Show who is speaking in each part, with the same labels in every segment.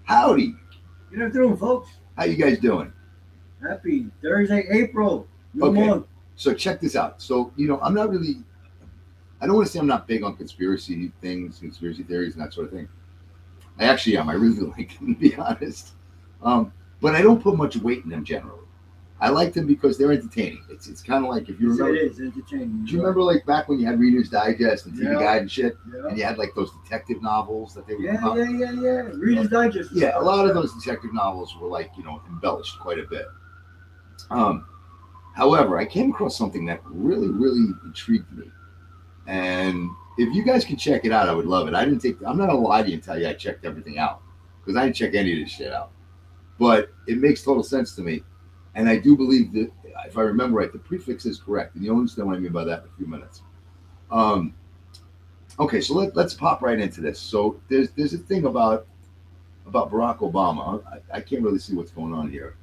Speaker 1: Howdy.
Speaker 2: Good afternoon, folks.
Speaker 1: How you guys doing?
Speaker 2: Happy Thursday, April. New
Speaker 1: Okay.
Speaker 2: month.
Speaker 1: So check this out. So, I'm not really, I don't want to say I'm not big on conspiracy things, conspiracy theories, and that sort of thing. I actually am. I really like them, to be honest. But I don't put much weight in them generally. I like them because they're entertaining. It's kind of like if you
Speaker 2: Yes,
Speaker 1: remember.
Speaker 2: it is entertaining.
Speaker 1: Do you remember like back when you had Reader's Digest and TV
Speaker 2: Yeah.
Speaker 1: Guide and shit,
Speaker 2: Yeah.
Speaker 1: and you had like those detective novels that they would
Speaker 2: Yeah,
Speaker 1: come out?
Speaker 2: yeah. Reader's Digest.
Speaker 1: Yeah, a lot of those detective novels were like embellished quite a bit. Um, However, I came across something that really intrigued me, and if you guys can check it out, I would love it. I didn't take. I'm not gonna lie to you and tell you I checked everything out because I didn't check any of this shit out. But it makes total sense to me, and I do believe that if I remember right, the prefix is correct, and you'll understand what I mean by that in a few minutes. Um, okay, so let's pop right into this. So there's a thing about Barack Obama. I can't really see what's going on here,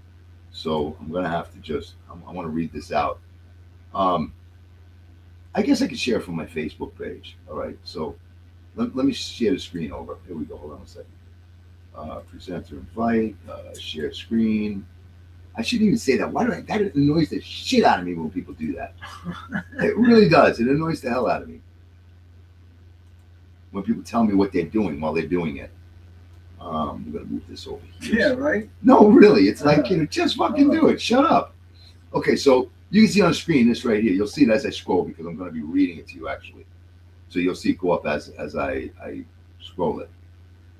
Speaker 1: so I'm gonna have to just I want to read this out. Um, I guess I could share from my Facebook page. All right, so let me share the screen over. Here we go. Hold on a second. Presenter invite, share screen. I shouldn't even say that. Why do I? That annoys the shit out of me when people do that. It really does. It annoys the hell out of me when people tell me what they're doing while they're doing it. I'm gonna move this over here.
Speaker 2: Yeah, right?
Speaker 1: No, really, it's like just fucking do it. Shut up. Okay, so you can see on the screen this right here. You'll see it as I scroll because I'm going to be reading it to you actually. So you'll see it go up as I scroll it.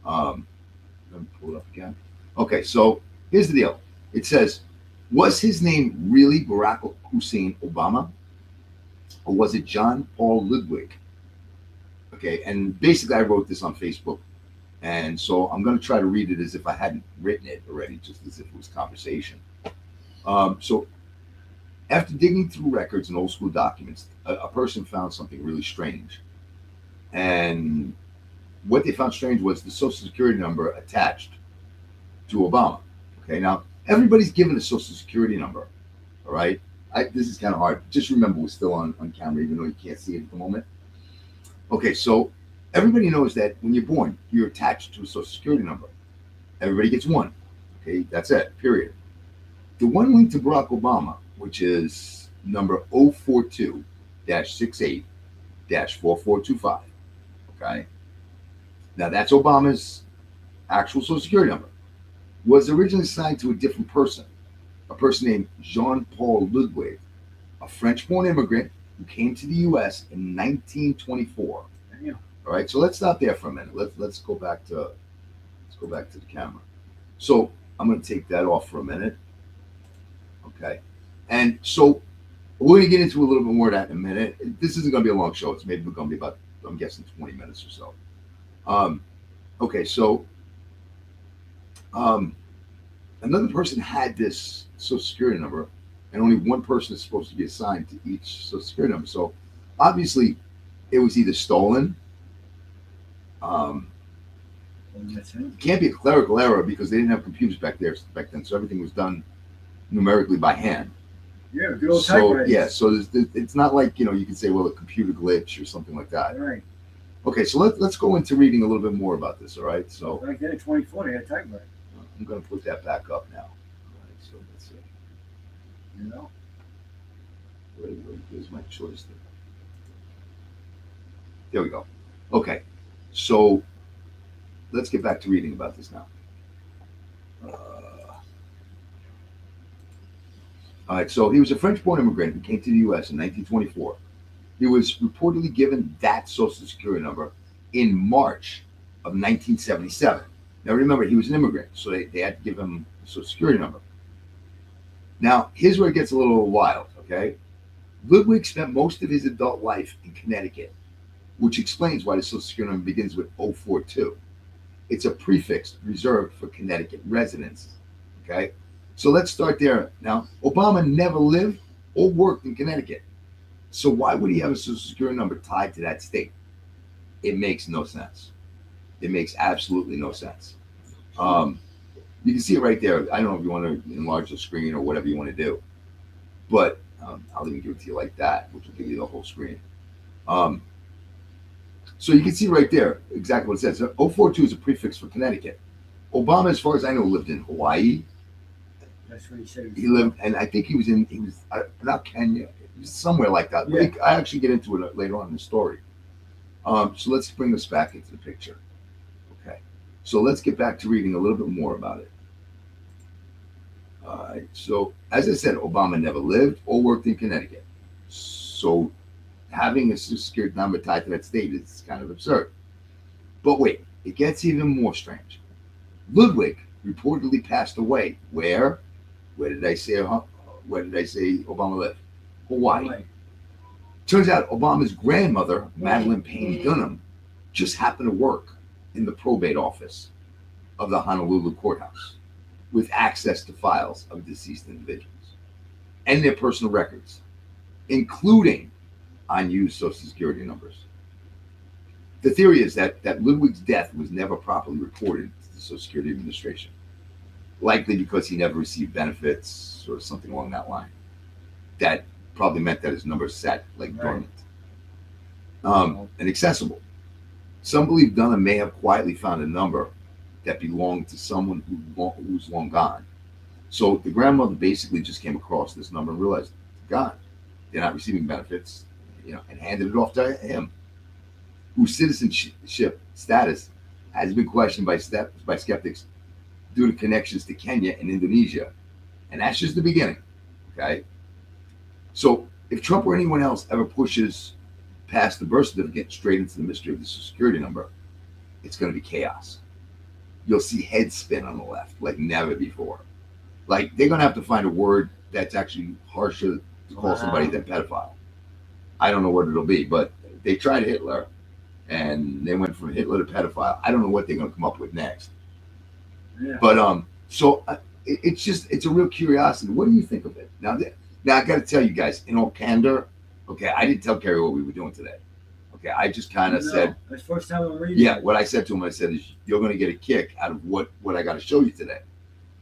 Speaker 1: Let me pull it up again. Okay, so here's the deal. It says, was his name really Barack Hussein Obama, or was it John Paul Ludwig? Okay, and basically I wrote this on Facebook, and so I'm going to try to read it as if I hadn't written it already, just as if it was conversation. So after digging through records and old school documents, a person found something really strange. And what they found strange was the social security number attached to Obama. Okay, now everybody's given a social security number. All right, this is kind of hard. Just remember, we're still on camera, even though you can't see it at the moment. Okay, so everybody knows that when you're born, you're attached to a social security number. Everybody gets one. Okay, that's it, period. The one linked to Barack Obama, which is number 042 68 4425. Okay, now that's Obama's actual social security number, was originally assigned to a different person, a person named Jean Paul Ludwig, a French born immigrant who came to the US in 1924.
Speaker 2: Yeah.
Speaker 1: All right, so let's stop there for a minute. Let's go back to the camera. So I'm going to take that off for a minute. Okay, and so we're going to get into a little bit more of that in a minute. This isn't going to be a long show. It's maybe going to be about, I'm guessing, 20 minutes or so. Okay, so another person had this social security number, and only one person is supposed to be assigned to each social security number. So obviously, it was either stolen. It can't be a clerical error because they didn't have computers back then, so everything was done numerically by hand.
Speaker 2: Yeah, good old
Speaker 1: So
Speaker 2: typewriters.
Speaker 1: yeah, so it's not like you can say, well, a computer glitch or something like that.
Speaker 2: Right.
Speaker 1: Okay, so let's go into reading a little bit more about this. All right, so
Speaker 2: Back then in 24, they had typewriters.
Speaker 1: I'm going to put that back up now. All right, so let's see.
Speaker 2: You know?
Speaker 1: Where's my choice there we go. Okay, so let's get back to reading about this now. All right, so he was a French-born immigrant who came to the U.S. in 1924. He was reportedly given that social security number in March of 1977. Now remember, he was an immigrant, so they had to give him a social security number. Now, here's where it gets a little wild, okay? Ludwig spent most of his adult life in Connecticut, which explains why the social security number begins with 042. It's a prefix reserved for Connecticut residents, okay? So let's start there. Now, Obama never lived or worked in Connecticut. So why would he have a social security number tied to that state? It makes no sense. It makes absolutely no sense. You can see it right there. I don't know if you want to enlarge the screen or whatever you want to do, but I'll even give it to you like that, which will give you the whole screen. So you can see right there exactly what it says. 042 is a prefix for Connecticut. Obama, as far as I know, lived in Hawaii.
Speaker 2: That's what he said.
Speaker 1: He lived, and I think he was not Kenya, he was somewhere like that.
Speaker 2: Yeah.
Speaker 1: I actually get into it later on in the story. So let's bring this back into the picture. Okay. So let's get back to reading a little bit more about it. All right. So as I said, Obama never lived or worked in Connecticut. So having a Social Security number tied to that state is kind of absurd. But wait, it gets even more strange. Ludwig reportedly passed away. Where? Where did I say? Where did I say Obama lived? Hawaii. Turns out Obama's grandmother, Madeline Payne Dunham, just happened to work in the probate office of the Honolulu courthouse with access to files of deceased individuals and their personal records, including unused Social Security numbers. The theory is that Ludwig's death was never properly reported to the Social Security Administration, likely because he never received benefits or something along that line. That probably meant that his number sat like dormant and accessible. Some believe Dunham may have quietly found a number that belonged to someone who's long gone. So the grandmother basically just came across this number and realized it's gone. They're not receiving benefits, and handed it off to him, whose citizenship status has been questioned by skeptics due to connections to Kenya and Indonesia. And that's just the beginning, okay? So if Trump or anyone else ever pushes past the birth certificate straight into the mystery of the Social Security number, it's going to be chaos. You'll see heads spin on the left like never before. Like they're going to have to find a word that's actually harsher to call somebody than pedophile. I don't know what it'll be, but they tried Hitler and they went from Hitler to pedophile. I don't know what they're going to come up with next.
Speaker 2: Yeah.
Speaker 1: But it's a real curiosity. What do you think of it? Now I got to tell you guys, in all candor, okay, I didn't tell Kerry what we were doing today. Okay, I just kind of said,
Speaker 2: that's the first time I'm reading.
Speaker 1: yeah, what I said to him, I said, is you're going to get a kick out of what I got to show you today.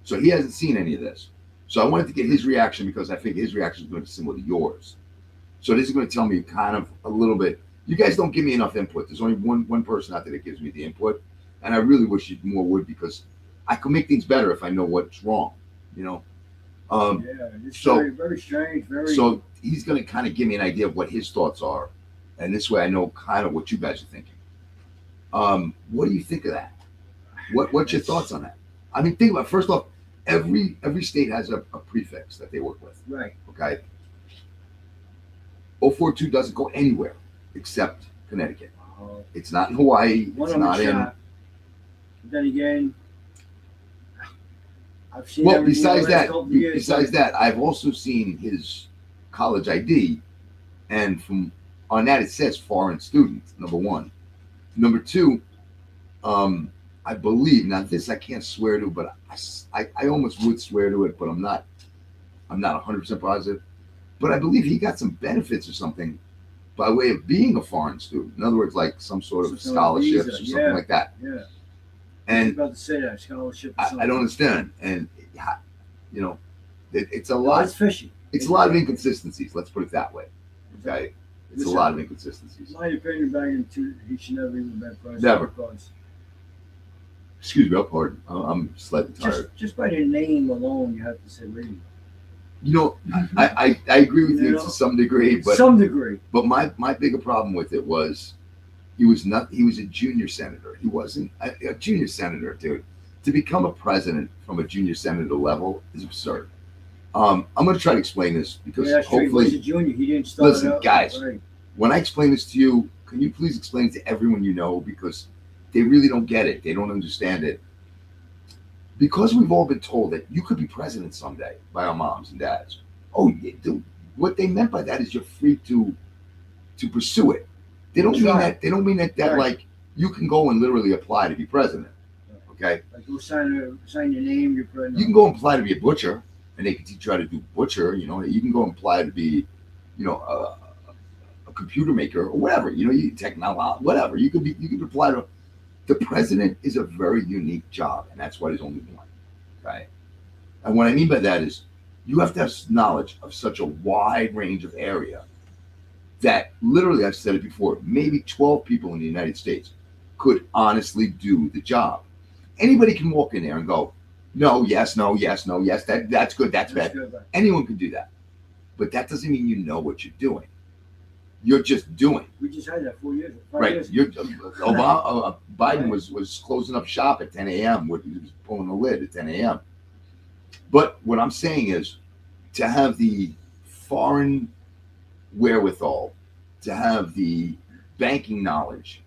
Speaker 1: So he hasn't seen any of this. So I wanted to get his reaction because I think his reaction is going to be similar to yours. So this is going to tell me kind of a little bit. You guys don't give me enough input. There's only one person out there that gives me the input, and I really wish you more would, because I can make things better if I know what's wrong.
Speaker 2: It's
Speaker 1: so
Speaker 2: very, very strange.
Speaker 1: So he's going to kind of give me an idea of what his thoughts are, and this way I know kind of what you guys are thinking. What do you think of that? What's your thoughts on that? I mean, think about it. First off, every state has a prefix that they work with.
Speaker 2: Right.
Speaker 1: Okay. 042 doesn't go anywhere except Connecticut. It's not in Hawaii. It's not in.
Speaker 2: But then again, I've seen.
Speaker 1: Well, besides that, I've also seen his college ID, and on that it says foreign student. Number one. Number two, I believe, now this I can't swear to, but I almost would swear to it, but I'm not 100% positive. But I believe he got some benefits or something by way of being a foreign student. In other words, like some sort of scholarships or something like that.
Speaker 2: Yeah.
Speaker 1: And
Speaker 2: I was about to say that scholarship.
Speaker 1: I don't understand, and it's a lot.
Speaker 2: It's fishy.
Speaker 1: It's a lot of inconsistencies. Let's put it that way. Okay, it's a lot of inconsistencies.
Speaker 2: My opinion, back into he should never even been president.
Speaker 1: Never.
Speaker 2: Because
Speaker 1: excuse me, pardon. I'm slightly tired.
Speaker 2: Just by the name alone, you have to say Reagan.
Speaker 1: I agree with you to some degree, but But my bigger problem with it was he was a junior senator. He wasn't a junior senator, dude. To become a president from a junior senator level is absurd. I'm going to try to explain this because hopefully,
Speaker 2: he was a junior. He didn't start.
Speaker 1: Listen, guys, when I explain this to you, can you please explain it to everyone you know, because they really don't get it. They don't understand it. Because we've all been told that you could be president someday by our moms and dads. Oh, dude, what they meant by that is you're free to pursue it. They don't mean that. They don't mean that like you can go and literally apply to be president. Okay.
Speaker 2: Like you sign your name, you're president.
Speaker 1: You can go and apply to be a butcher, and they can teach you how to do butcher. You can go and apply to be, a computer maker or whatever. You technology, whatever. You could apply to. The president is a very unique job, and that's why there's only one. Okay. And what I mean by that is you have to have knowledge of such a wide range of area that literally, I've said it before, maybe 12 people in the United States could honestly do the job. Anybody can walk in there and go, no, yes, no, yes, no, yes. That's good. That's bad.
Speaker 2: good, but
Speaker 1: Anyone can do that, but that doesn't mean you know what you're doing. You're just doing.
Speaker 2: we just had that 4 years, 5
Speaker 1: Right.
Speaker 2: years.
Speaker 1: You're, Biden was closing up shop at 10 a.m. He was pulling the lid at 10 a.m. But what I'm saying is, to have the foreign wherewithal, to have the banking knowledge,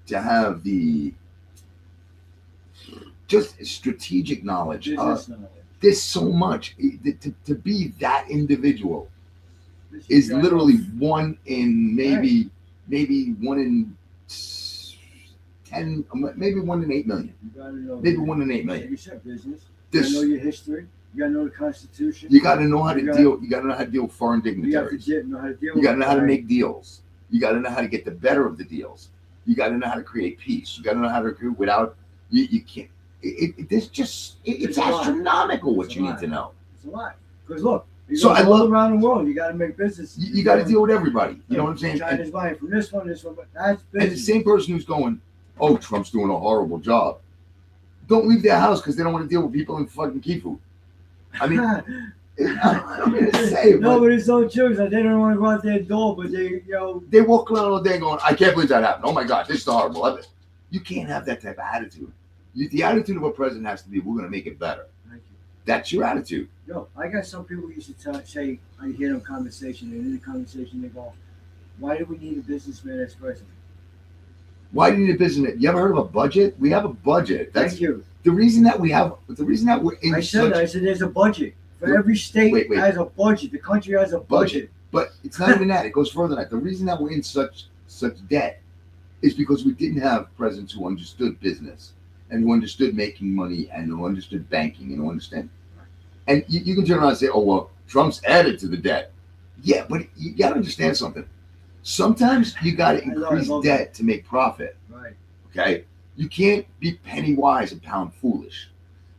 Speaker 1: to have the just strategic knowledge.
Speaker 2: Business knowledge.
Speaker 1: There's so much. To be that individual
Speaker 2: This
Speaker 1: is
Speaker 2: guy
Speaker 1: literally
Speaker 2: knows-
Speaker 1: one in maybe 1 in 10, maybe 1 in 8 million,
Speaker 2: You gotta know.
Speaker 1: maybe 1 in 8
Speaker 2: Like
Speaker 1: million.
Speaker 2: you said, business. You
Speaker 1: This
Speaker 2: gotta know your history. You gotta know the Constitution.
Speaker 1: you got to know how to
Speaker 2: You got-
Speaker 1: deal. You got to know how to deal with foreign
Speaker 2: You have to
Speaker 1: dignitaries.
Speaker 2: know how to deal
Speaker 1: You got to
Speaker 2: with
Speaker 1: know how to
Speaker 2: it,
Speaker 1: make deals. You got to know how to get the better of the deals. You got to know how to create peace. You got to know how to create without you can't. There's just it's
Speaker 2: It's a lot.
Speaker 1: astronomical what
Speaker 2: It's
Speaker 1: you
Speaker 2: a
Speaker 1: need
Speaker 2: lot.
Speaker 1: to know.
Speaker 2: It's a lot. Because look, you
Speaker 1: So
Speaker 2: go
Speaker 1: I
Speaker 2: all
Speaker 1: love-
Speaker 2: around the world. You gotta make business.
Speaker 1: You got to deal with everybody. You know what I'm saying?
Speaker 2: China's buying from this one, but that's
Speaker 1: And the
Speaker 2: business.
Speaker 1: same person who's going, oh, Trump's doing a horrible job. Don't leave their house because they don't want to deal with people in fucking Kifu. I mean, I'm going to say,
Speaker 2: no,
Speaker 1: but
Speaker 2: but it's so true. Like, they don't want to go out their door, but
Speaker 1: they walk around all day going, I can't believe that happened. Oh my God, this is horrible. You can't have that type of attitude. The attitude of a president has to be, we're going to make it better.
Speaker 2: Thank you.
Speaker 1: That's your attitude.
Speaker 2: Yo, I got some people who used to say, I hear them conversation, and in the conversation they go, why do we need a businessman as president?
Speaker 1: Why do you need a business? You ever heard of a budget? We have a budget. That's
Speaker 2: Thank you.
Speaker 1: the reason that we're in
Speaker 2: I said that. I said there's a budget. For every state
Speaker 1: Wait.
Speaker 2: has a budget. The country has a budget.
Speaker 1: But it's not even that. It goes further than that. The reason that we're in such debt is because we didn't have presidents who understood business and who understood making money and who understood banking and who understand. And you can turn around and say, oh, well, Trump's added to the debt. Yeah, but you got to understand something. Sometimes you got to increase
Speaker 2: love
Speaker 1: debt to make profit.
Speaker 2: Right.
Speaker 1: Okay? You can't be penny wise and pound foolish.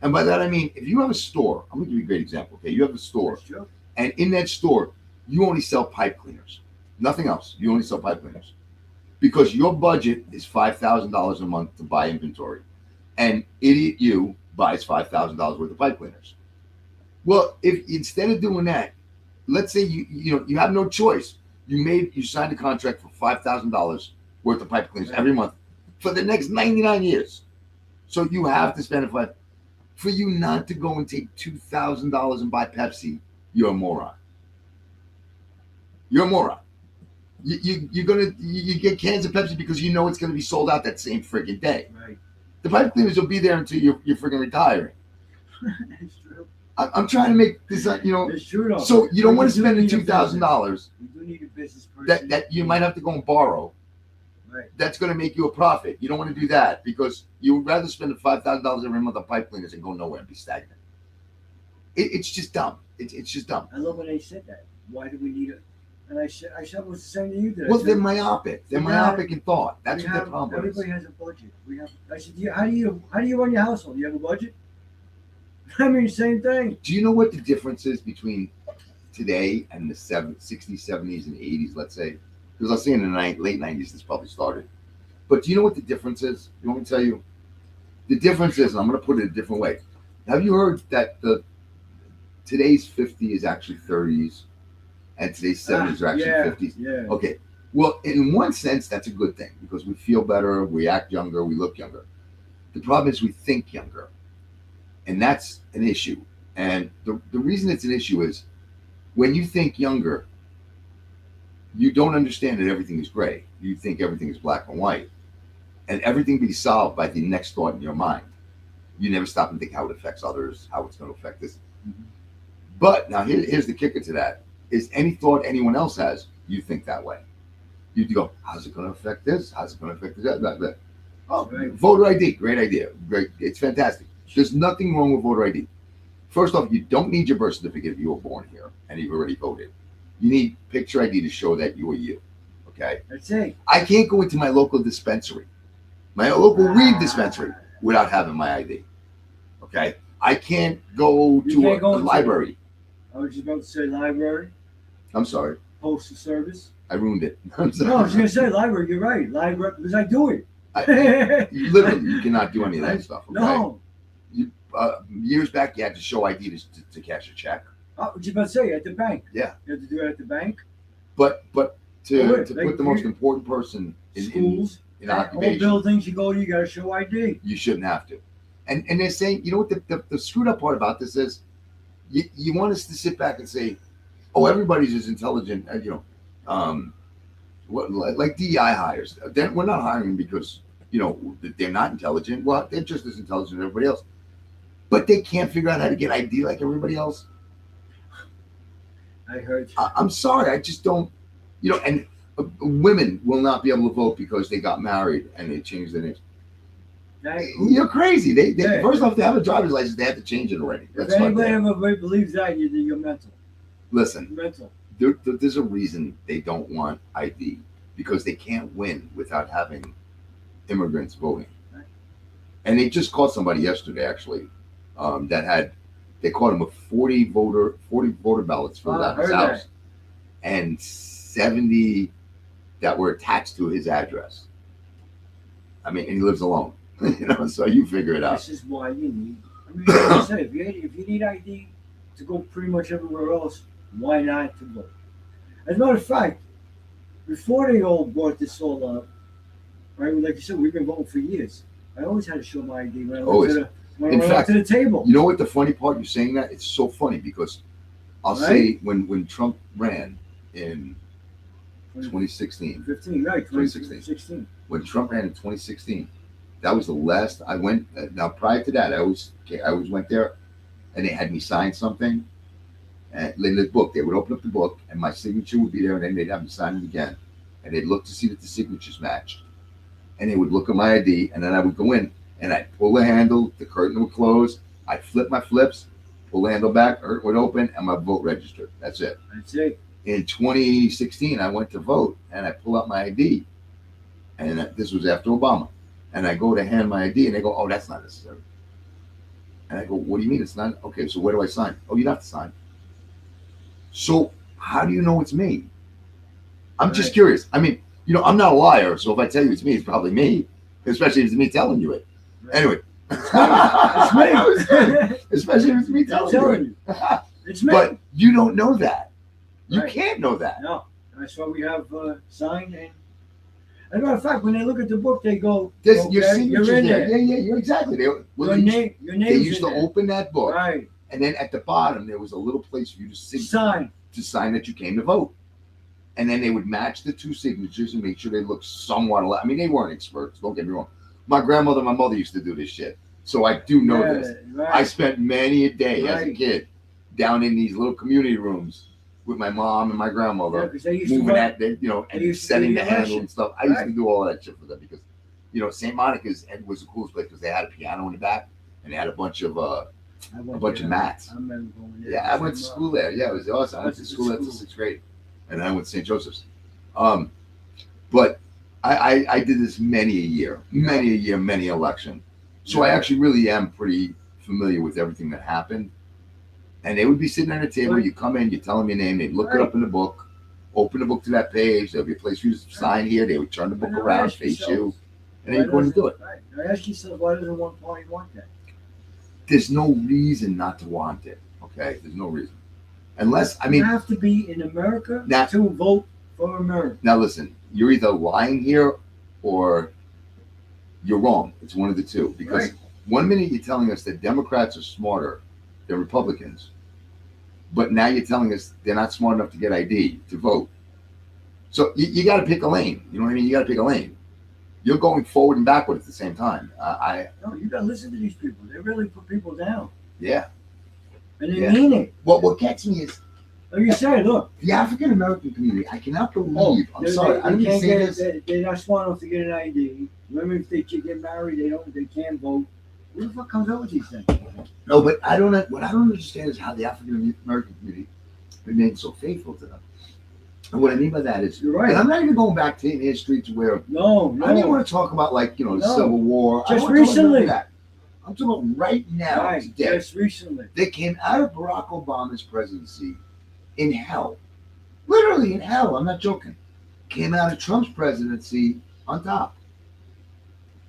Speaker 1: And by that I mean, if you have a store, I'm going to give you a great example. Okay? You have a store.
Speaker 2: That's true.
Speaker 1: And in that store, you only sell pipe cleaners, nothing else. You only sell pipe cleaners because your budget is $5,000 a month to buy inventory, and idiot you buys $5,000 worth of pipe cleaners. Well, if instead of doing that, let's say you have no choice. You signed a contract for $5,000 worth of pipe cleaners every month for the next 99 years. So you have to spend it for you not to go and take $2,000 and buy Pepsi. You're a moron. You're a moron. You get cans of Pepsi because you know it's gonna be sold out that same freaking day.
Speaker 2: Right.
Speaker 1: The pipe cleaners will be there until you're freaking retiring.
Speaker 2: It's true.
Speaker 1: I'm trying to make this,
Speaker 2: It's true though.
Speaker 1: So you don't
Speaker 2: But
Speaker 1: want to
Speaker 2: do
Speaker 1: spend the
Speaker 2: need a
Speaker 1: $2,000
Speaker 2: You do need a business person.
Speaker 1: that you might have to go and borrow.
Speaker 2: Right.
Speaker 1: That's going to make you a profit. You don't want to do that because you would rather spend the $5,000 every month on pipe cleaners and go nowhere and be stagnant. It's just dumb. It's just dumb.
Speaker 2: I love when they said that. Why do we need it? And I said what's the same to you did. I
Speaker 1: Well,
Speaker 2: said,
Speaker 1: they're myopic. They're
Speaker 2: Yeah.
Speaker 1: myopic in thought. That's
Speaker 2: we
Speaker 1: what their
Speaker 2: have-
Speaker 1: problem is.
Speaker 2: Everybody has a budget. I said, how do you run your household? Do you have a budget? I mean, same thing.
Speaker 1: Do you know what the difference is between today and the 60s, 70s, and 80s, let's say? Because I was saying in the late 90s, this probably started. But do you know what the difference is? You want me to tell you? The difference is, and I'm going to put it a different way. Have you heard that today's 50 is actually 30s, and today's 70s are actually 50s?
Speaker 2: Yeah.
Speaker 1: Okay. Well, in one sense, that's a good thing because we feel better, we act younger, we look younger. The problem is we think younger. And that's an issue. And the reason it's an issue is when you think younger, you don't understand that everything is gray. You think everything is black and white. And everything be solved by the next thought in your mind. You never stop and think how it affects others, how it's going to affect this.
Speaker 2: Mhm.
Speaker 1: But now here's the kicker to that. Is any thought anyone else has, you think that way. You go, how's it going to affect this? How's it going to affect that? Oh,
Speaker 2: Right.
Speaker 1: voter ID, great idea. Great. It's fantastic. There's nothing wrong with voter ID. First off, you don't need your birth certificate if you were born here and you've already voted. You need picture ID to show that you are you. Okay?
Speaker 2: That's it.
Speaker 1: I can't go into my local dispensary, my local weed dispensary, without having my ID. Okay? I can't go
Speaker 2: You
Speaker 1: to
Speaker 2: can't
Speaker 1: a
Speaker 2: go into-
Speaker 1: library.
Speaker 2: I was just about to say library,
Speaker 1: I'm sorry.
Speaker 2: postal service.
Speaker 1: I ruined it. I'm sorry.
Speaker 2: No, I was gonna say library. You're right. Library because I do it.
Speaker 1: Literally, you cannot do any of that stuff. Okay?
Speaker 2: No.
Speaker 1: Years back, you had to show ID to cash a check.
Speaker 2: I was about to say, at the bank.
Speaker 1: Yeah.
Speaker 2: You have to do it at the bank.
Speaker 1: But to
Speaker 2: Like,
Speaker 1: put the most important person
Speaker 2: Schools,
Speaker 1: in
Speaker 2: all
Speaker 1: occupation,
Speaker 2: buildings you go to, you got to show ID.
Speaker 1: you shouldn't have to. And they're saying, you know what the screwed up part about this is, you want us to sit back and say, oh, everybody's as intelligent, like DEI hires. We're not hiring them because they're not intelligent. Well, they're just as intelligent as everybody else, but they can't figure out how to get ID like everybody else.
Speaker 2: I heard.
Speaker 1: I'm sorry, I just don't. And women will not be able to vote because they got married and they changed their names. You're crazy. They first off, they have a driver's license. They have to change it already.
Speaker 2: If anybody ever believes that, you're mental.
Speaker 1: Listen,
Speaker 2: You're mental.
Speaker 1: There's a reason they don't want ID, because they can't win without having immigrants voting.
Speaker 2: Right.
Speaker 1: And they just caught somebody yesterday, actually, they caught him with 40 voter ballots filled out his house, and 70 that were attached to his address. I mean, and he lives alone. So you figure it out.
Speaker 2: This is why you need. I mean, like I said, if you need ID to go pretty much everywhere else, why not to vote? As a matter of fact, before they all brought this all up, right? Like you said, we've been voting for years. I always had to show my ID when I went to the table.
Speaker 1: You know what the funny part? You're saying that, it's so funny because I'll say when Trump ran in 2016,
Speaker 2: 15, right? 2016.
Speaker 1: When Trump ran in 2016, that was the last I went. Now prior to that, I always went there, and they had me sign something. And in the book, they would open up the book, and my signature would be there, and then they'd have me sign it again, and they'd look to see that the signatures matched, and they would look at my ID, and then I would go in, and I'd pull the handle, the curtain would close, I'd flip my flips, pull the handle back, curtain would open, and my vote registered. That's it.
Speaker 2: That's it.
Speaker 1: In 2016, I went to vote, and I pull out my ID, and this was after Obama, and I go to hand my ID, and they go, "Oh, that's not necessary." And I go, "What do you mean it's not?" Okay, so where do I sign? "Oh, you don't have to sign." So how do you know it's me? I'm just curious. I mean, I'm not a liar, so if I tell you it's me, it's probably me, especially if it's me telling you it. Right. Anyway, it's me. Especially if it's me telling you it.
Speaker 2: It's me.
Speaker 1: But you don't know that. You
Speaker 2: Right.
Speaker 1: can't know that.
Speaker 2: No, that's why we have signed. And as a matter of fact, when they look at the book, they go,
Speaker 1: Your
Speaker 2: okay,
Speaker 1: signature's
Speaker 2: you're in
Speaker 1: there.
Speaker 2: there.
Speaker 1: Yeah, you're exactly.
Speaker 2: Your name
Speaker 1: They used to
Speaker 2: in there.
Speaker 1: open that book,
Speaker 2: Right.
Speaker 1: and then at the bottom there was a little place for you to sign that you came to vote. And then they would match the two signatures and make sure they looked somewhat alike. I mean, they weren't experts, don't get me wrong. My grandmother and my mother used to do this shit, so I do know this.
Speaker 2: Right.
Speaker 1: I spent many a day as a kid down in these little community rooms with my mom and my grandmother, moving at and setting the handle and stuff. I used to do all that shit for them because, St. Monica's was the coolest place because they had a piano in the back and they had a bunch of mats.
Speaker 2: I remember going there.
Speaker 1: Yeah, I went to school there. Yeah, it was awesome. I went to school there until 6th grade, and then I went to St. Joseph's. But I did this many a year, many election. So I actually really am pretty familiar with everything that happened. And they would be sitting at a table. You come in, you tell them your name. They'd look it up in the book, open the book to that page. There'll be a place for you to sign here. They would turn the book around, face you, and then you go and do it.
Speaker 2: Right. I ask yourself, why doesn't one party want that?
Speaker 1: There's no reason not to want it. Okay, there's no reason, unless
Speaker 2: you have to be in America to vote for America.
Speaker 1: Now listen, you're either lying here or you're wrong. It's one of the two. Because 1 minute you're telling us that Democrats are smarter than Republicans, but now you're telling us they're not smart enough to get ID to vote. So you got to pick a lane. You know what I mean? You got to pick a lane. You're going forward and backward at the same time.
Speaker 2: No, you got to listen to these people. They really put people down.
Speaker 1: Yeah.
Speaker 2: And they mean it.
Speaker 1: What gets me is,
Speaker 2: like you said, look.
Speaker 1: The African American community, I cannot believe. I'm sorry. I didn't say this.
Speaker 2: They're not smart enough to get an ID. Women, if they get married, they can't vote. Who the fuck comes up with these things?
Speaker 1: No, but what I don't understand is how the African American community remains so faithful to them. And what I mean by that is,
Speaker 2: you're right.
Speaker 1: And I'm not even going back to in history to where I don't even want to talk about the Civil War.
Speaker 2: Just recently.
Speaker 1: I'm talking about right now, today.
Speaker 2: Just recently.
Speaker 1: They came out of Barack Obama's presidency in hell. Literally in hell. I'm not joking. Came out of Trump's presidency on top.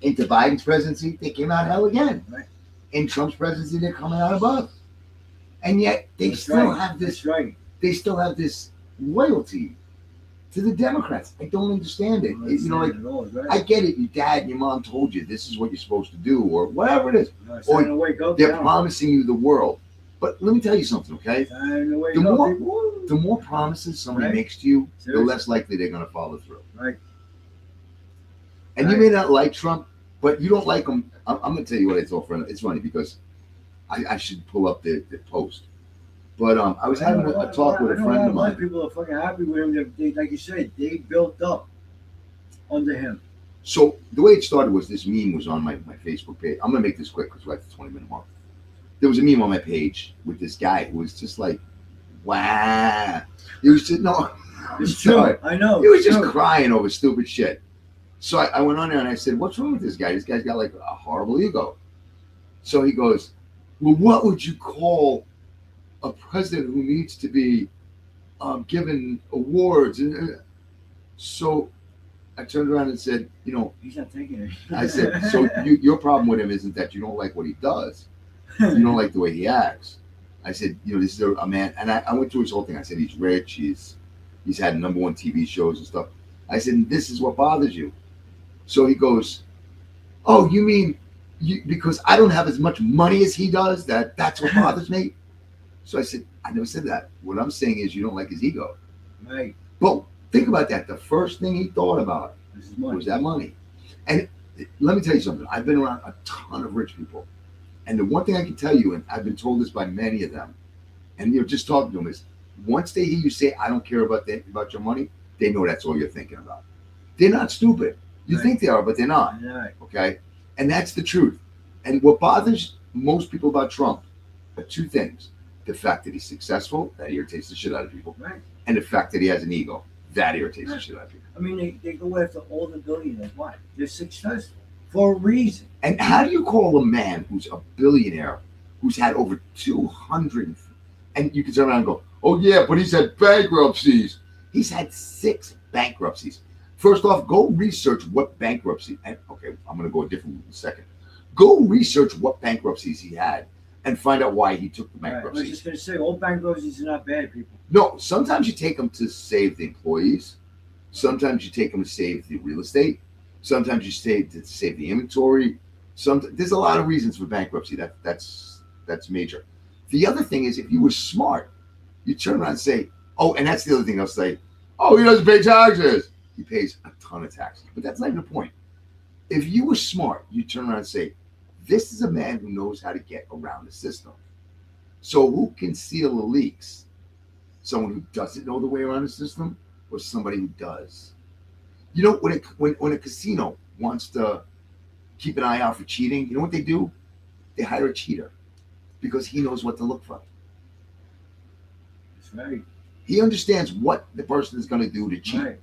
Speaker 1: Into Biden's presidency, they came out hell again.
Speaker 2: Right.
Speaker 1: In Trump's presidency, they're coming out above. And yet they
Speaker 2: That's
Speaker 1: still
Speaker 2: right.
Speaker 1: have this.
Speaker 2: That's right.
Speaker 1: They still have this loyalty to the Democrats. I don't understand it.
Speaker 2: Well,
Speaker 1: You know, like
Speaker 2: at all, right?
Speaker 1: I get it. Your dad and your mom told you this is what you're supposed to do, or whatever it is.
Speaker 2: It's
Speaker 1: or
Speaker 2: time to wake up
Speaker 1: They're
Speaker 2: now.
Speaker 1: promising you the world. But let me tell you something, okay?
Speaker 2: Time to wake
Speaker 1: The
Speaker 2: up.
Speaker 1: more-
Speaker 2: people.
Speaker 1: The more promises somebody
Speaker 2: Right.
Speaker 1: makes to you, the
Speaker 2: Seriously.
Speaker 1: less likely they're going to follow through.
Speaker 2: Right.
Speaker 1: And you
Speaker 2: Right.
Speaker 1: may not like Trump, but you don't like him. I'm going to tell you what I told friend. It's funny because I should pull up the post. But I was having a talk with a friend of
Speaker 2: A lot of
Speaker 1: mine.
Speaker 2: people are fucking happy with him. They, like you said, they built up under him.
Speaker 1: So the way it started was this meme was on my Facebook page. I'm going to make this quick because we're at the 20-minute mark. There was a meme on my page with this guy who was just like, wow. He was just, no,
Speaker 2: It's
Speaker 1: sorry.
Speaker 2: true. I know.
Speaker 1: He was
Speaker 2: it's
Speaker 1: just
Speaker 2: true.
Speaker 1: crying over stupid shit. So I went on there and I said, what's wrong with this guy? This guy's got like a horrible ego. So he goes, well, what would you call a president who needs to be given awards? And so I turned around and said, you know,
Speaker 2: He's not taking it.
Speaker 1: I said, so your problem with him isn't that you don't like what he does. You don't like the way he acts. I said, you know, this is a man. And I went through his whole thing. I said, he's rich. He's had #1 TV shows and stuff. I said, this is what bothers you. So he goes, oh, you mean because I don't have as much money as he does, that's what bothers me? So I said, I never said that. What I'm saying is you don't like his ego.
Speaker 2: Right.
Speaker 1: But think about that. The first thing he thought about
Speaker 2: This is money.
Speaker 1: was that money. And let me tell you something. I've been around a ton of rich people. And the one thing I can tell you, and I've been told this by many of them, and you're just talking to them, is once they hear you say, I don't care about your money, they know that's all you're thinking about. They're not stupid. You
Speaker 2: Right.
Speaker 1: think they are, but they're not.
Speaker 2: Right.
Speaker 1: Okay? And that's the truth. And what bothers most people about Trump are two things. The fact that he's successful, that irritates the shit out of people.
Speaker 2: Right.
Speaker 1: And the fact that he has an ego, that irritates the
Speaker 2: Right.
Speaker 1: shit out of people.
Speaker 2: I mean, they go after all the billionaires. Why? They're successful for a reason.
Speaker 1: And how do you call a man who's a billionaire, who's had over 200, and you can turn around and go, oh yeah, but he's had bankruptcies. He's had 6 bankruptcies. First off, go research what bankruptcy, and okay, I'm going to go a different route in a second. Go research what bankruptcies he had and find out why he took the
Speaker 2: Right. I was
Speaker 1: bankruptcies.
Speaker 2: just going to say, all bankruptcies are not bad, people.
Speaker 1: No, sometimes you take them to save the employees. Sometimes you take them to save the real estate. Sometimes you save the inventory. There's a lot of reasons for bankruptcy. That's major. The other thing is, if you were smart, you turn around and say, oh, and that's the other thing I'll say, oh, he doesn't pay taxes. He pays a ton of taxes. But that's not even the point. If you were smart, you turn around and say, this is a man who knows how to get around the system. So who can seal the leaks? Someone who doesn't know the way around the system, or somebody who does? You know, when a casino wants to keep an eye out for cheating, you know what they do? They hire a cheater because he knows what to look for.
Speaker 2: That's right.
Speaker 1: He understands what the person is going to do to cheat.
Speaker 2: Right.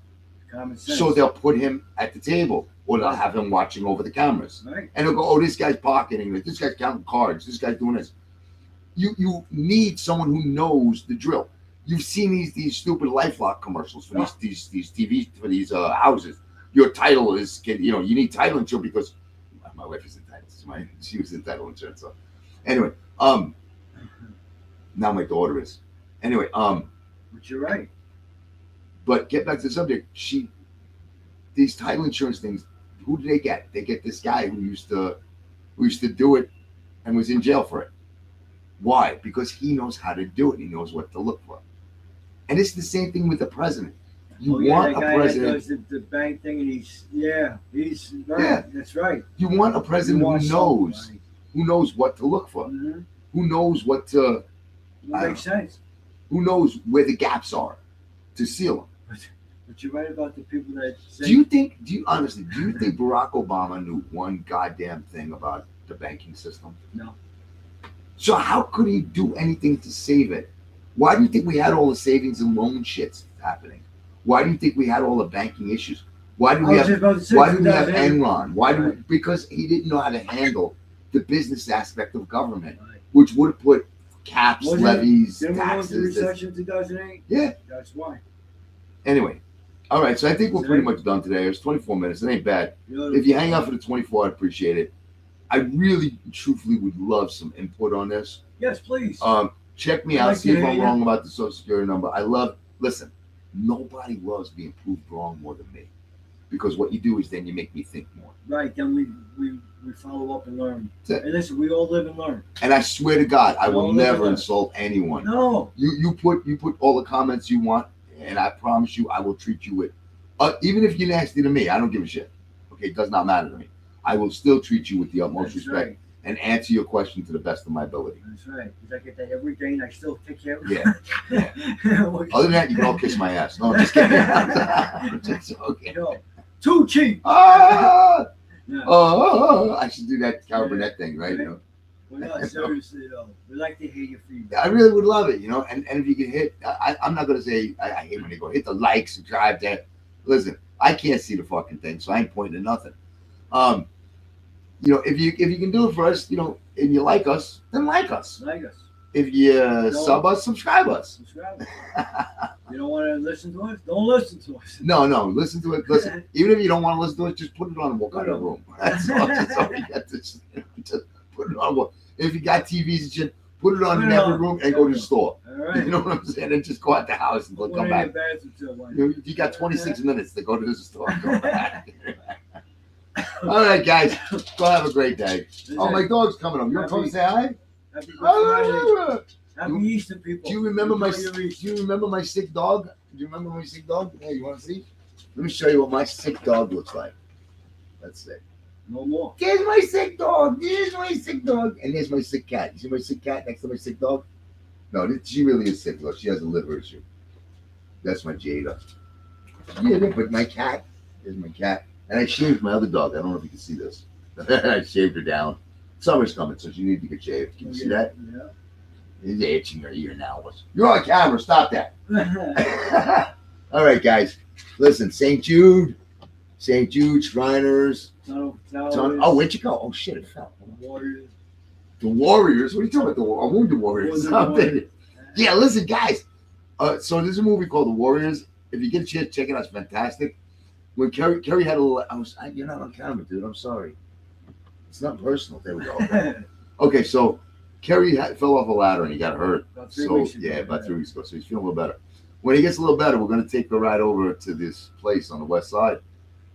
Speaker 2: Common sense.
Speaker 1: So they'll put him at the table, or they'll have him watching over the cameras.
Speaker 2: Right.
Speaker 1: And they'll go, oh, this guy's pocketing it. This guy's counting cards. This guy's doing this. You need someone who knows the drill. You've seen these stupid LifeLock commercials for these TVs, for these houses. Your title is, you need title insurance because my wife is entitled. She was in title insurance. So anyway, now my daughter is. Anyway,
Speaker 2: But you're right.
Speaker 1: but get back to the subject. These title insurance things, who do they get? They get this guy who used to do it and was in jail for it. Why? Because he knows how to do it. He knows what to look for. And it's the same thing with the president. You want
Speaker 2: that
Speaker 1: a
Speaker 2: guy
Speaker 1: president.
Speaker 2: that does the bank thing, and he's right.
Speaker 1: Yeah.
Speaker 2: That's right.
Speaker 1: You want a president
Speaker 2: You want
Speaker 1: who knows what to look for,
Speaker 2: Mm-hmm.
Speaker 1: who knows what to,
Speaker 2: That makes sense.
Speaker 1: who knows where the gaps are to seal them.
Speaker 2: But you're right about the people that say.
Speaker 1: Do you think Barack Obama knew one goddamn thing about the banking system?
Speaker 2: No.
Speaker 1: So how could he do anything to save it? Why do you think we had all the savings and loan shits happening? Why do you think we had all the banking issues? Why do we have Enron? Because he didn't know how to handle the business aspect of government,
Speaker 2: Right.
Speaker 1: which would have put caps, levies,
Speaker 2: Didn't we go into
Speaker 1: taxes.
Speaker 2: recession in 2008?
Speaker 1: Yeah.
Speaker 2: That's why.
Speaker 1: Anyway, All right, so I think we're pretty much done today. It's 24 minutes. It ain't bad. If you hang out for the 24, I'd appreciate it. I really, truthfully would love some input on this.
Speaker 2: Yes, please.
Speaker 1: Check me
Speaker 2: I'd
Speaker 1: out,
Speaker 2: like
Speaker 1: see
Speaker 2: to
Speaker 1: if
Speaker 2: hear
Speaker 1: I'm
Speaker 2: you.
Speaker 1: wrong about the Social Security number. Listen, nobody loves being proved wrong more than me. Because what you do is then you make me think more.
Speaker 2: Right, then we follow up and learn.
Speaker 1: That's it.
Speaker 2: And listen, we all live and learn.
Speaker 1: And I swear to God, I
Speaker 2: We
Speaker 1: will
Speaker 2: all live and
Speaker 1: never
Speaker 2: learn.
Speaker 1: insult anyone.
Speaker 2: No.
Speaker 1: You put all the comments you want, and I promise you, I will treat you with. Even if you're nasty to me, I don't give a shit. Okay, it does not matter to me. I will still treat you with the utmost
Speaker 2: That's
Speaker 1: respect
Speaker 2: right.
Speaker 1: and answer your question to the best of my ability.
Speaker 2: That's right. Because I get that every day and I still take care of it.
Speaker 1: Yeah.
Speaker 2: Well,
Speaker 1: Other than that, you can all kiss my ass. No, I'm just kidding. Just okay.
Speaker 2: no. Too cheap.
Speaker 1: Ah!
Speaker 2: Yeah.
Speaker 1: Oh, I should do that Carol Burnett thing, right? You know?
Speaker 2: Well, no, seriously, though. We like to hear your feedback.
Speaker 1: I really would love it, you know. And if you can hit, I'm not gonna say I hate when they go hit the like, subscribe, that. Listen, I can't see the fucking thing, so I ain't pointing at nothing. You know, if you can do it for us, you know, and you like us, then like us.
Speaker 2: Like us.
Speaker 1: If you sub us, subscribe us.
Speaker 2: Subscribe. You don't want to listen to us? Don't listen to us.
Speaker 1: No, listen to it. Listen, even if you don't want to listen to it, just put it on and walk out of the room. That's all you got to just put it on. If you got TVs and shit, put it on in every room and go to the store.
Speaker 2: All right.
Speaker 1: You know what I'm saying? And just go out the house and come back. You got 26 minutes to go to the store and come back. All right, guys. Go have a great day. Oh, my dog's coming home. You want to come say hi?
Speaker 2: Happy Good Friday. Happy Easter, people.
Speaker 1: Do you remember my
Speaker 2: Enjoy your Easter.
Speaker 1: Do you remember my sick dog? Do you remember my sick dog? Yeah, you want to see? Let me show you what my sick dog looks like. Let's see.
Speaker 2: No more.
Speaker 1: There's my sick dog. There's my sick dog. And there's my sick cat. You see my sick cat next to my sick dog? No, she really is sick, though. She has a liver issue. That's my Jada. Yeah, but my cat is my cat. And I shaved my other dog. I don't know if you can see this. I shaved her down. Summer's coming, so she needs to get shaved. Can you see that?
Speaker 2: Yeah.
Speaker 1: It's itching her ear now. You're on camera. Stop that. All right, guys. Listen, St. Jude, Shriners. Oh, where'd you go? Oh, shit, it fell.
Speaker 2: Warriors.
Speaker 1: The Warriors? What are you talking about? I won't do Warriors. Yeah, listen, guys. So there's a movie called The Warriors. If you get a chance, check it out. It's fantastic. When Kerry had a little, you're not on camera, dude. I'm sorry. It's not personal. There we go. Okay, so Kerry fell off a ladder and he got hurt.
Speaker 2: About 3 weeks ago.
Speaker 1: About 3 weeks ago. So he's feeling a little better. When he gets a little better, we're going to take the ride over to this place on the west side.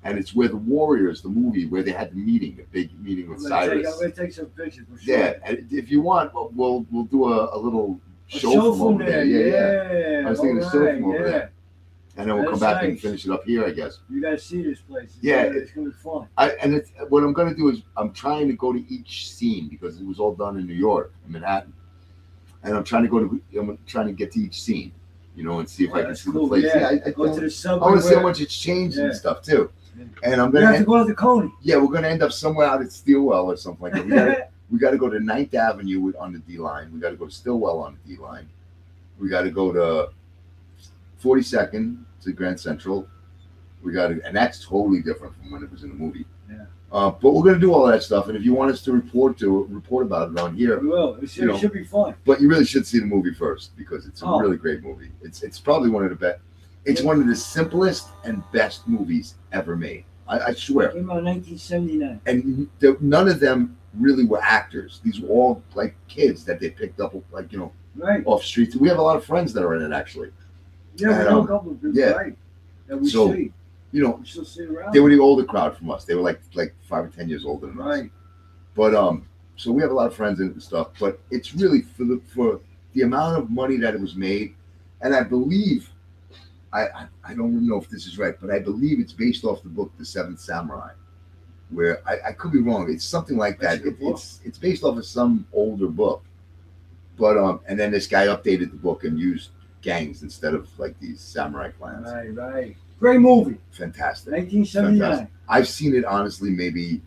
Speaker 1: And it's where the Warriors, the movie, where they had the big meeting with Cyrus.
Speaker 2: I'm going to take some pictures. For sure.
Speaker 1: Yeah, and if you want, we'll do a little show from over there. Yeah. I was thinking a show from over there. And then we'll come back and finish it up here, I guess.
Speaker 2: You got to see this place. It's going to be fun.
Speaker 1: What I'm going to do is I'm trying to go to each scene because it was all done in New York, in Manhattan. And I'm trying to get to each scene, you know, and see if I can see the place.
Speaker 2: Yeah, I go to the subway.
Speaker 1: I want to see how much it's changed and stuff too. And I'm going to
Speaker 2: have to go to the Coney.
Speaker 1: Yeah, we're going to end up somewhere out at Stillwell or something like that. We got to go to 9th Avenue on the D line. We got to go to Stillwell on the D line. We got to go to 42nd to Grand Central. And that's totally different from when it was in the movie.
Speaker 2: Yeah.
Speaker 1: But we're going to do all that stuff. And if you want us to report about it on here,
Speaker 2: we will. It should be fun.
Speaker 1: But you really should see the movie first because it's a really great movie. It's probably one of the best. It's one of the simplest and best movies ever made. I swear.
Speaker 2: It came out in 1979.
Speaker 1: And none of them really were actors. These were all like kids that they picked up, like, you know, off streets. We have a lot of friends that are in it, actually.
Speaker 2: Yeah, we know a couple of people, right? That we see.
Speaker 1: You know,
Speaker 2: we still see around.
Speaker 1: They were the older crowd from us. They were like 5 or 10 years older than us.
Speaker 2: Right.
Speaker 1: But so we have a lot of friends in it and stuff. But it's really for the amount of money that it was made, and I believe. I don't even know if this is right, but I believe it's based off the book The Seventh Samurai, where I could be wrong. It's something like that. It's based off of some older book, but and then this guy updated the book and used gangs instead of like these samurai clans.
Speaker 2: Right. Great movie.
Speaker 1: Fantastic.
Speaker 2: 1979.
Speaker 1: Fantastic. I've seen it honestly, maybe,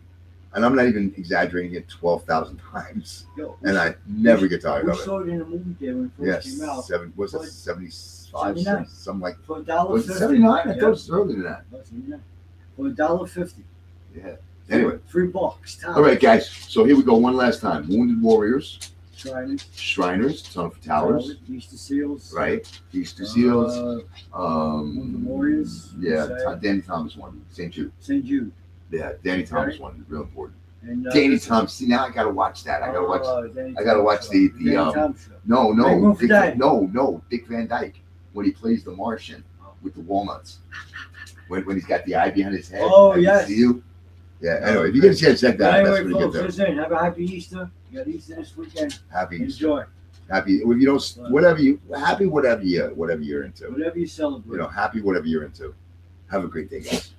Speaker 1: and I'm not even exaggerating it, 12,000 times, and I never get tired of it.
Speaker 2: We saw it in a movie theater when it first came out.
Speaker 1: Was it 75?
Speaker 2: 79.
Speaker 1: Something like
Speaker 2: for $1.50.
Speaker 1: Was it 79? I thought it was earlier than that.
Speaker 2: For $1.50.
Speaker 1: Yeah. Anyway.
Speaker 2: $3.
Speaker 1: All right, guys. So here we go. One last time. Wounded Warriors.
Speaker 2: Shriners,
Speaker 1: Ton of Towers,
Speaker 2: Easter Seals.
Speaker 1: right? Easter Seals.
Speaker 2: The Warriors.
Speaker 1: Yeah,
Speaker 2: say.
Speaker 1: Danny Thomas won. St. Jude.
Speaker 2: St. Jude.
Speaker 1: Yeah, Danny Thomas won. It's real important.
Speaker 2: And,
Speaker 1: Danny Thomas. See, now I gotta watch that. I gotta watch. I gotta watch the
Speaker 2: Danny Thomas show.
Speaker 1: No,
Speaker 2: Dick,
Speaker 1: Dick Van Dyke when he plays the Martian with the walnuts. When he's got the eye behind his head.
Speaker 2: Oh,
Speaker 1: I can
Speaker 2: yes.
Speaker 1: See you. Yeah. Anyway, if you get a chance, check that out. That's
Speaker 2: Anyway,
Speaker 1: pretty
Speaker 2: folks,
Speaker 1: good.
Speaker 2: listen. Have a happy Easter. You got Easter this weekend.
Speaker 1: Happy Easter.
Speaker 2: Enjoy.
Speaker 1: Happy. If you don't, whatever you're into.
Speaker 2: Whatever you celebrate.
Speaker 1: Happy whatever you're into. Have a great day, guys.